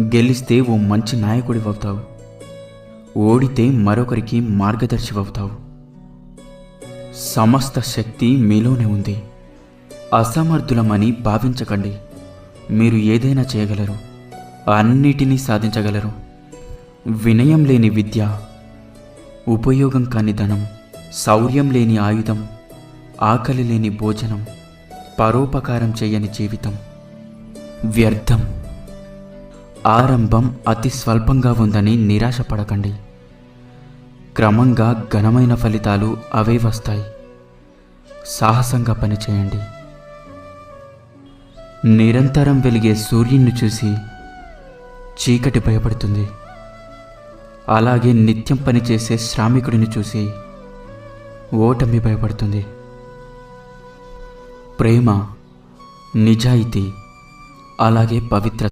గెలిస్తే ఓ మంచి నాయకుడివవుతావు, ఓడితే మరొకరికి మార్గదర్శివవుతావు. సమస్త శక్తి మీలోనే ఉంది. అసమర్థులమని భావించకండి. మీరు ఏదైనా చేయగలరు, అన్నిటినీ సాధించగలరు. వినయం లేని విద్య, ఉపయోగం కాని ధనం, శౌర్యం లేని ఆయుధం, ఆకలి లేని భోజనం, పరోపకారం చేయని జీవితం వ్యర్థం. ఆరంభం అతి స్వల్పంగా ఉందని నిరాశపడకండి. క్రమంగా ఘనమైన ఫలితాలు అవే వస్తాయి. సాహసంగా పనిచేయండి. నిరంతరం వెలిగే సూర్యుని చూసి చీకటి భయపడుతుంది. అలాగే నిత్యం పనిచేసే శ్రామికుడిని చూసి ఓటమి భయపడుతుంది. ప్రేమ, నిజాయితీ, అలాగే పవిత్రత